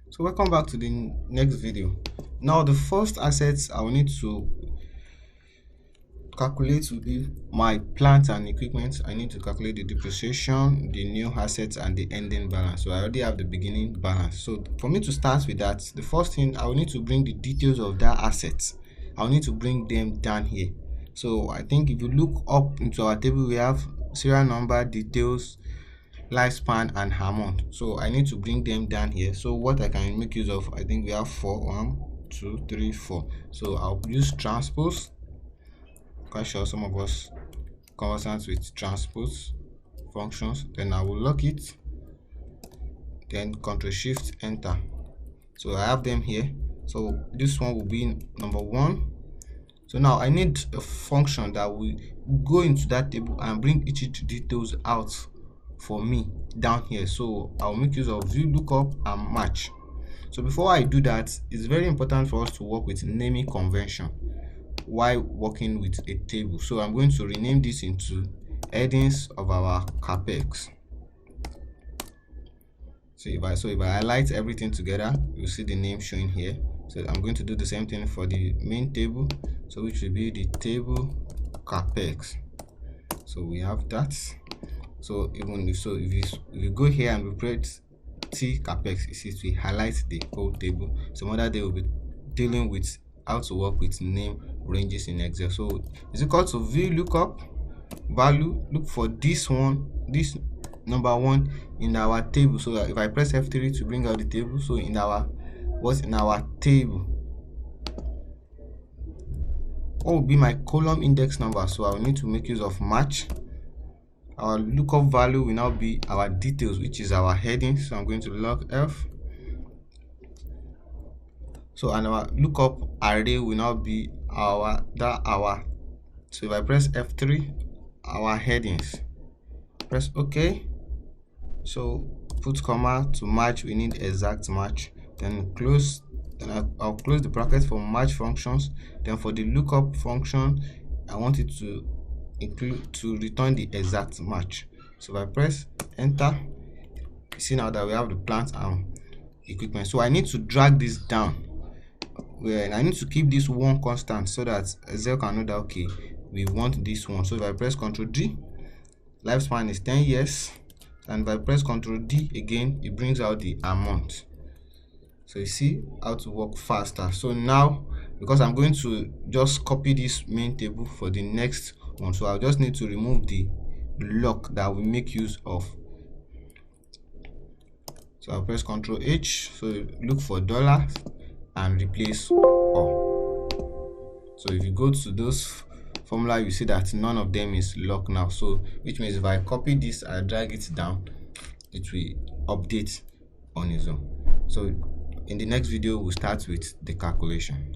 So welcome back to the next video. Now the first assets I will need to calculate will be my plant and equipment. I need to calculate the depreciation, the new assets, and the ending balance. So I already have the beginning balance. So for me to start with that, the first thing I will need to bring the details of that asset. I will need to bring them down here. So I think if you look up into our table, we have serial number, details, lifespan, and amount. So I need to bring them down here. So what I can make use of, I think we have 4, 1, 2, 3, 4. So I'll use transpose. Quite sure some of us conversant with transpose functions. Then I will lock it, then Ctrl Shift Enter. So I have them here. So this one will be number 1. So now I need a function that will go into that table and bring each details out for me down here. So I'll make use of VLOOKUP and match. So before I do that, it's very important for us to work with naming convention while working with a table. So I'm going to rename this into headings of our Capex. So if I highlight everything together, you'll see the name showing here. So I'm going to do the same thing for the main table, so which will be the table Capex. So we have that. So if you go here and we press T Capex, it will highlight the whole table. Some other day we'll be dealing with how to work with name ranges in Excel. So it's equal to VLOOKUP value, look for this one, this number 1 in our table. So if I press F3 to bring out the table, so in our table, what will be my column index number? So I will need to make use of match. Our lookup value will now be our details, which is our heading. So I'm going to log F. So and our lookup array will now be our. So if I press F3, our headings, press OK. So put comma to match, we need exact match. Then close. Then I'll close the bracket for match functions. Then for the lookup function, I want it to include to return the exact match. So if I press enter, you see now that we have the plant and equipment. So I need to drag this down. Where I need to keep this one constant so that Excel can know that okay, we want this one. So if I press Ctrl D, lifespan is 10 years, and if I press Ctrl D again, it brings out the amount. So you see how to work faster. So now, because I'm going to just copy this main table for the next one, so I'll just need to remove the lock that we make use of. So I'll press Ctrl H, so look for dollar and replace all. So if you go to those formula, you see that none of them is locked now. So which means if I copy this, I drag it down, it will update on its own. So in the next video, we'll start with the calculation.